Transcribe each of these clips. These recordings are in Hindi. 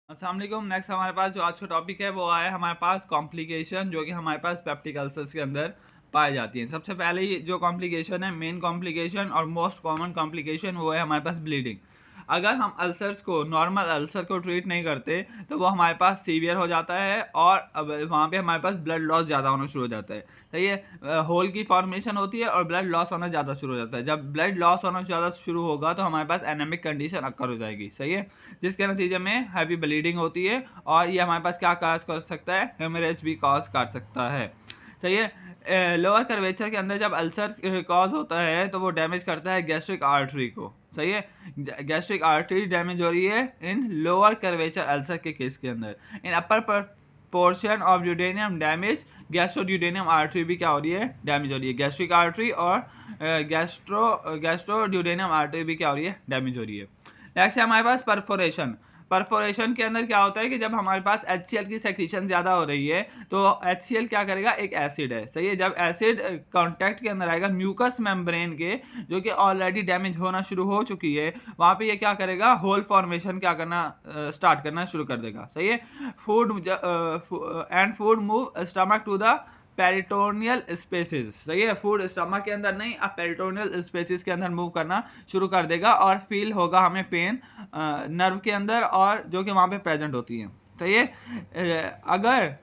अस्सलाम वालेकुम। नेक्स्ट हमारे पास जो आज का टॉपिक है वो है हमारे पास कॉम्प्लिकेशन जो कि हमारे पास पेप्टिक अल्सर्स के अंदर पाई जाती हैं। सबसे पहले जो कॉम्प्लिकेशन है, मेन कॉम्प्लिकेशन और मोस्ट कॉमन कॉम्प्लिकेशन, वो है हमारे पास ब्लीडिंग। अगर हम अल्सर्स को, नॉर्मल अल्सर को ट्रीट नहीं करते तो वो हमारे पास सीवियर हो जाता है और अब वहाँ पे हमारे पास ब्लड लॉस ज़्यादा होना शुरू हो जाता है। तो ये होल की फॉर्मेशन होती है और ब्लड लॉस होना ज़्यादा शुरू हो जाता है। जब ब्लड लॉस होना ज़्यादा शुरू होगा तो हमारे पास एनेमिक कंडीशन अक्कर हो जाएगी, सही है, जिसके नतीजे में हैवी ब्लीडिंग होती है और ये हमारे पास क्या कॉज कर सकता है, हेमरेज भी कॉज कर सकता है, सही है। लोअर कर्वेचर के अंदर जब अल्सर कॉज होता है तो वो डैमेज करता है गैस्ट्रिक आर्टरी को, सही है। गैस्ट्रिक आर्टरी डैमेज हो रही है इन लोअर कर्वेचर अल्सर के केस के अंदर। In upper portion of duodenum damage gastroduodenal artery भी क्या हो रही है, डैमेज हो रही है। गैस्ट्रिक आर्टरी और गैस्ट्रोड्यूडेनियम आर्टरी भी क्या हो रही है, डैमेज हो रही है। नेक्स्ट है हमारे पास परफोरेशन। परफोरेशन के अंदर क्या होता है कि जब हमारे पास HCl की सेक्रीशन ज़्यादा हो रही है तो HCl क्या करेगा, एक एसिड है, सही है। जब एसिड कांटेक्ट के अंदर आएगा म्यूकस मेम्ब्रेन के, जो कि ऑलरेडी डैमेज होना शुरू हो चुकी है, वहाँ पे ये क्या करेगा, होल फॉर्मेशन क्या करना स्टार्ट करना शुरू कर देगा, सही है। Food move stomach to the peritoneal spaces, सही है। फूड स्टमक के अंदर नहीं, अब पेरिटोनियल स्पेसिस के अंदर मूव करना शुरू कर देगा और फील होगा हमें पेन नर्व के अंदर, और जो कि वहाँ पे प्रेजेंट होती है, सही है। अगर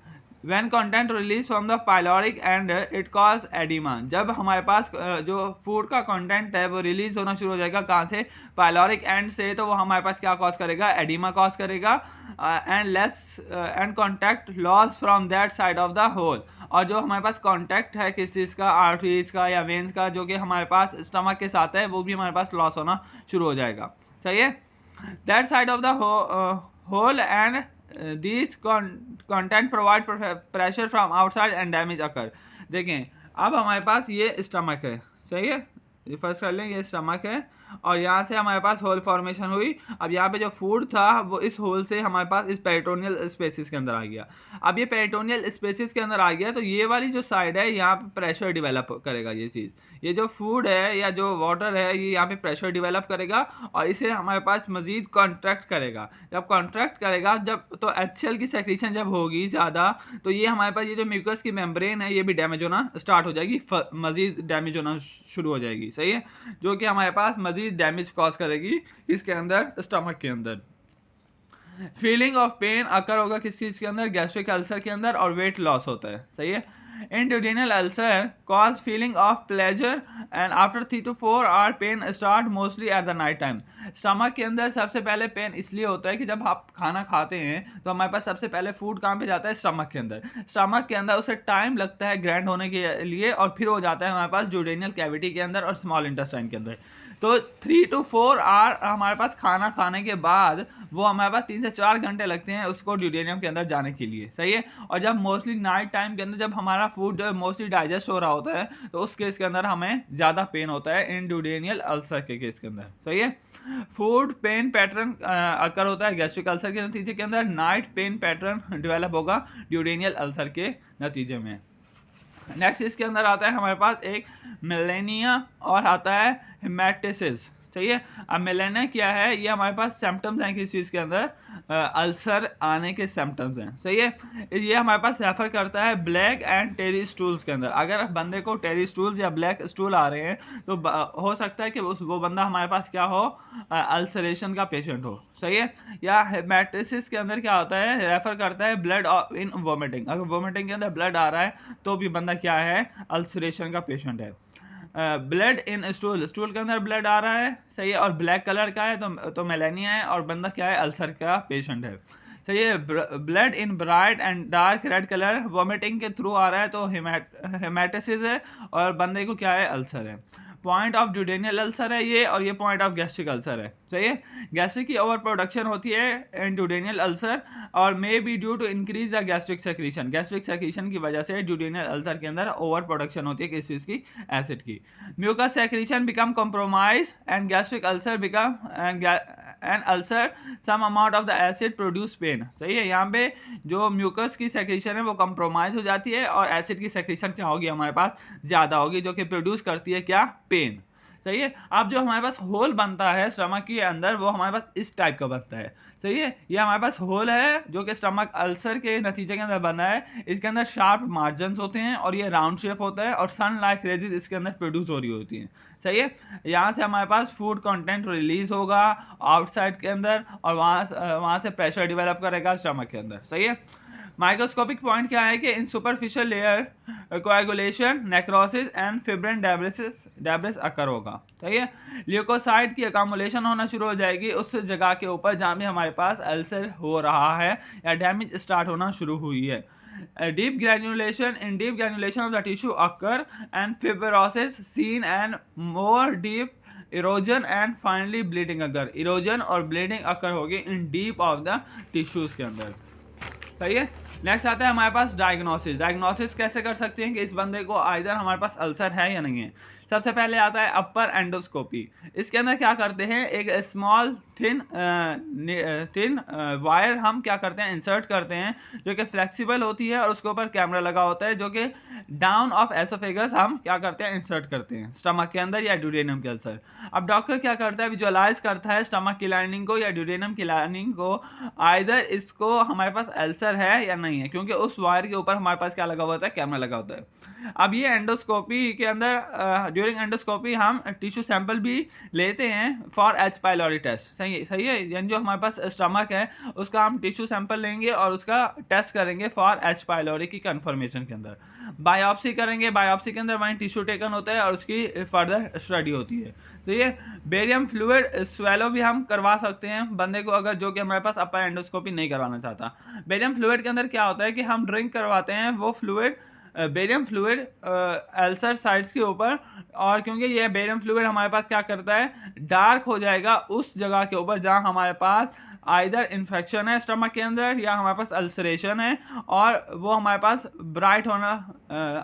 when content release from the pyloric and it cause edema, जब हमारे पास जो फूड का कंटेंट है वो रिलीज होना शुरू हो जाएगा, कहाँ से, पायलोरिक एंड से, तो वो हमारे पास क्या कॉज करेगा, एडिमा कॉज करेगा and less and contact loss from that side of the hole. और जो हमारे पास कॉन्टैक्ट है किस चीज़ का, आर्टरीज का या वेन्स का, जो कि हमारे पास स्टमक के साथ है, वो भी हमारे पास लॉस होना शुरू हो जाएगा, सही है। That side of the hole and these content provide pressure from outside and damage occur। देखें, अब हमारे पास ये स्टमक है, सही है, ये फर्स्ट कर लें, ये स्टमक है और यहाँ से हमारे पास होल फॉर्मेशन हुई। अब यहाँ पे जो फूड था वो इस होल से हमारे पास इस पेरिटोनियल स्पेसिस के अंदर आ गया। अब ये पेरिटोनियल स्पेसिस के अंदर आ गया तो ये वाली जो साइड है यहाँ पे प्रेशर डिवेलप करेगा, ये चीज़, ये जो फूड है या जो वाटर है ये यहाँ पे प्रेशर डिवेलप करेगा और इसे हमारे पास मजीद कॉन्ट्रैक्ट करेगा। जब कॉन्ट्रैक्ट करेगा, जब तो HCl की सेक्रीशन जब होगी ज़्यादा, तो ये हमारे पास ये जो म्यूकस की मेम्ब्रेन है ये भी डैमेज होना स्टार्ट हो जाएगी, मजीद डैमेज होना शुरू हो जाएगी, सही है, जो कि हमारे पास मजीद डैमेज कॉज करेगी इसके अंदर, स्टमक के अंदर। फीलिंग ऑफ पेन अकर होगा किस चीज़ के अंदर, गैस्ट्रिक अल्सर के अंदर, और वेट लॉस होता है, सही है। Duodenal ulcer cause feeling of pleasure and after 3 to 4 hour pain start mostly at the night time। Stomach के अंदर सबसे पहले पेन इसलिए होता है कि जब आप खाना खाते हैं तो हमारे पास सबसे पहले फूड कहाँ पे जाता है, स्टमक के अंदर। स्टमक के अंदर उसे टाइम लगता है ग्रैंड होने के लिए और फिर वो जाता है हमारे पास ड्यूडेनियल कैविटी के अंदर और स्मॉल इंटेस्टाइन के अंदर। तो 3 to 4 आवर हमारे पास खाना खाने के बाद वो हमारे पास 3 से 4 घंटे लगते हैं उसको ड्यूडेनियम के अंदर जाने के लिए, सही है। और जब मोस्टली नाइट टाइम के अंदर जब हमारा फूड मोस्टली डाइजेस्ट हो रहा होता है तो उस केस के अंदर हमें ज़्यादा पेन होता है इन ड्यूडेनियल अल्सर के केस के अंदर, सही है। फूड पेन पैटर्न अकर होता है गैस्ट्रिक अल्सर के नतीजे के अंदर, नाइट पेन पैटर्न डेवलप होगा ड्यूडेनियल अल्सर के नतीजे में। नेक्स्ट इसके अंदर आता है हमारे पास एक मेलेनिया और आता है हेमेटिसिस, सही है। अब मेलेनिया क्या है, ये हमारे पास सिम्टम्स हैं किस चीज़ के अंदर, अल्सर आने के सिम्टम्स हैं, सही है। ये हमारे पास रेफर करता है ब्लैक एंड टेरी स्टूल्स के अंदर। अगर बंदे को टेरी स्टूल्स या ब्लैक स्टूल आ रहे हैं तो हो सकता है कि वो बंदा हमारे पास क्या हो, अल्सरेशन का पेशेंट हो, सही है। या हेमेटिसिस के अंदर क्या होता है, रेफर करता है ब्लड इन वोमिटिंग। अगर वोमिटिंग के अंदर ब्लड आ रहा है तो भी बंदा क्या है, अल्सरेशन का पेशेंट है। ब्लड इन स्टूल, स्टूल के अंदर ब्लड आ रहा है, सही है, और ब्लैक कलर का है तो मेलेनिया है और बंदा क्या है, अल्सर का पेशेंट है, सही है। Blood in bright and dark red colour vomiting के थ्रू आ रहा है तो हेमेटिसिस है और बंदे को क्या है, अल्सर है। पॉइंट ऑफ ड्यूडेनियल अल्सर है ये, और ये पॉइंट ऑफ गैस्ट्रिक अल्सर है, सही है। गैस्ट्रिक की ओवर प्रोडक्शन होती है इन ड्यूडेनियल अल्सर और may be due to increase the gastric secretion. Gastric secretion की वजह से ड्यूडेनियल अल्सर के अंदर ओवर प्रोडक्शन होती है किस चीज़ की, एसिड की। Mucus secretion become compromise and gastric ulcer become and ulcer some amount of the acid produce pain, सही है। यहाँ पे जो म्यूकस की सेक्रीशन है वो कॉम्प्रोमाइज हो जाती है और एसिड की सेक्रीशन क्या होगी, हमारे पास ज़्यादा होगी, जो कि प्रोड्यूस करती है क्या, पेन, सही है। अब जो हमारे पास होल बनता है स्टमक के अंदर वो हमारे पास इस टाइप का बनता है, सही है। ये हमारे पास होल है जो कि स्टमक अल्सर के नतीजे के अंदर बना है। इसके अंदर शार्प मार्जिन्स होते हैं और ये राउंड शेप होता है और सन लाइक रेजिस इसके अंदर प्रोड्यूस हो रही होती हैं, सही है। यहाँ से हमारे पास फूड कंटेंट रिलीज होगा आउटसाइड के अंदर और वहाँ से प्रेशर डेवलप करेगा स्टमक के अंदर, सही है। माइक्रोस्कोपिक पॉइंट क्या है कि in superficial layer coagulation, necrosis and fibrin debris occur होगा, सही है। ल्यूकोसाइड की अकामुलेशन होना शुरू हो जाएगी उस जगह के ऊपर जहाँ भी हमारे पास अल्सर हो रहा है या डैमेज स्टार्ट होना शुरू हुई है। Deep granulation of the tissue occur and fibrosis seen and more deep erosion and finally bleeding occur. Erosion और bleeding occur होगी in deep of the tissues के अंदर, सही है। नेक्स्ट आता है हमारे पास डायग्नोसिस कैसे कर सकते हैं कि इस बंदे को आइदर हमारे पास अल्सर है या नहीं है। सबसे पहले आता है अपर एंडोस्कोपी। इसके अंदर क्या करते हैं, एक स्मॉल थिन वायर हम क्या करते हैं इंसर्ट करते हैं जो कि फ्लेक्सिबल होती है और उसके ऊपर कैमरा लगा होता है जो कि डाउन ऑफ एसोफेगस हम क्या करते हैं इंसर्ट करते हैं स्टमक के अंदर या ड्यूडेनम के अंदर। अब डॉक्टर क्या करता है, विजुअलाइज करता है स्टमक की लाइनिंग को या ड्यूडेनम की लाइनिंग को, आइदर इसको हमारे पास अल्सर है या नहीं है, क्योंकि उस वायर के ऊपर हमारे पास क्या लगा हुआ होता है, कैमरा लगा होता है। अब ये एंडोस्कोपी के अंदर ड्यूरिंग एंडोस्कोपी हम टिश्यू सैंपल भी लेते हैं फॉर एच पाइलोरी टेस्ट, सही है। यानी जो हमारे पास स्टमक है उसका हम टिश्यू सैंपल लेंगे और उसका टेस्ट करेंगे फॉर एच पाइलोरी की कंफर्मेशन के अंदर। बायोप्सी करेंगे, बायोप्सी के अंदर वहीं टिश्यू टेकन होता है और उसकी फर्दर स्टडी होती है, तो ये बेरियम फ्लूइड स्वेलो भी हम करवा सकते हैं बंदे को अगर जो कि हमारे पास अपर एंडोस्कोपी नहीं करवाना चाहता। बेरियम फ्लूइड के अंदर क्या होता है कि हम ड्रिंक करवाते हैं वो fluid, barium fluid ulcer sites के ऊपर, और क्योंकि ये बेरियम फ्लूइड हमारे पास क्या करता है डार्क हो जाएगा उस जगह के ऊपर जहां हमारे पास आइदर इन्फेक्शन है स्टमक के अंदर या हमारे पास अल्सरेशन है, और वो हमारे पास ब्राइट होना,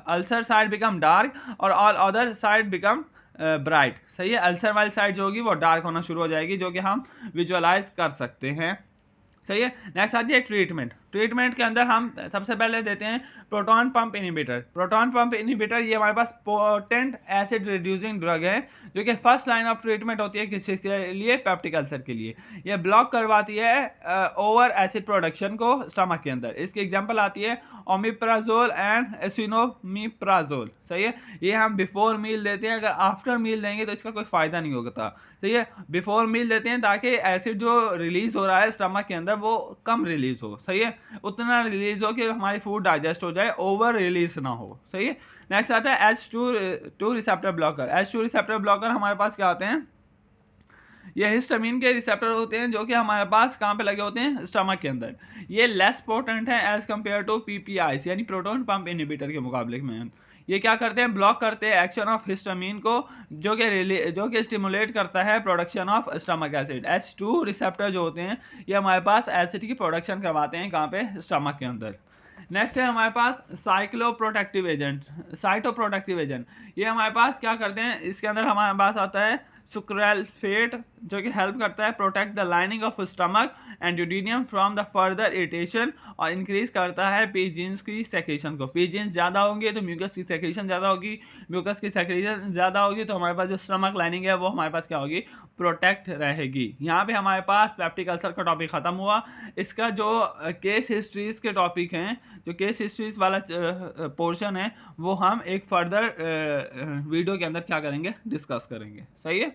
अल्सर साइड बिकम डार्क और all other side become bright, सही है। अल्सर वाली साइड जो होगी वो डार्क होना शुरू हो जाएगी जो कि हम विजुअलाइज कर सकते हैं, सही है। नेक्स्ट आती है ट्रीटमेंट के अंदर हम सबसे पहले देते हैं प्रोटॉन पंप इनहिबिटर। ये हमारे पास पोटेंट एसिड रिड्यूसिंग ड्रग है जो कि फर्स्ट लाइन ऑफ ट्रीटमेंट होती है किसी के लिए, पेप्टिक अल्सर के लिए। ये ब्लॉक करवाती है ओवर एसिड प्रोडक्शन को स्टमक के अंदर। इसकी एग्जांपल आती है ओमिप्राजोल एंड एसिनोमिप्राजोल, सही है। ये हम बिफोर मील देते हैं, अगर आफ्टर मील देंगे तो इसका कोई फायदा नहीं होगा, सही है। बिफोर मील देते हैं ताकि एसिड जो रिलीज हो रहा है स्टमक के अंदर वो कम रिलीज हो, सही है, उतना रिलीज हो कि हमारी फूड डाइजेस्ट हो जाए, ओवर रिलीज ना हो, सही है। नेक्स्ट आता है H2 receptor blocker. H2 receptor blocker हमारे पास क्या होते हैं, ये हिस्टामिन के रिसेप्टर होते हैं जो कि हमारे पास कहाँ पे लगे होते हैं स्टमक के अंदर। ये लेस पोटेंट है एज कम्पेयर टू PPIs यानी प्रोटॉन पंप इनहिबिटर के मुकाबले में। ये क्या करते हैं, ब्लॉक करते हैं एक्शन ऑफ हिस्टामिन को जो कि स्टिमुलेट करता है production of stomach acid. H2 receptor जो होते हैं ये हमारे पास एसिड की प्रोडक्शन करवाते हैं कहाँ पे, स्टमक के अंदर। नेक्स्ट है हमारे पास साइटोप्रोटेक्टिव एजेंट। ये हमारे पास क्या करते हैं, इसके अंदर हमारे पास आता है सुक्राल्फेट जो कि हेल्प करता है protect the lining of stomach and duodenum from the further irritation, और इंक्रीज करता है पी जीन्स की सेक्रेशन को। पी जीन्स ज़्यादा होंगे तो म्यूकस की सेक्रेशन ज़्यादा होगी, म्यूकस की सेक्रेशन ज़्यादा होगी तो हमारे पास जो स्टमक लाइनिंग है वो हमारे पास क्या होगी, प्रोटेक्ट रहेगी। यहाँ पे हमारे पास पेप्टिक अल्सर का टॉपिक ख़त्म हुआ। इसका जो केस हिस्ट्रीज के टॉपिक हैं, जो केस हिस्ट्रीज वाला पोर्शन है वो हम एक फर्दर वीडियो के अंदर क्या करेंगे, डिस्कस करेंगे, सही है।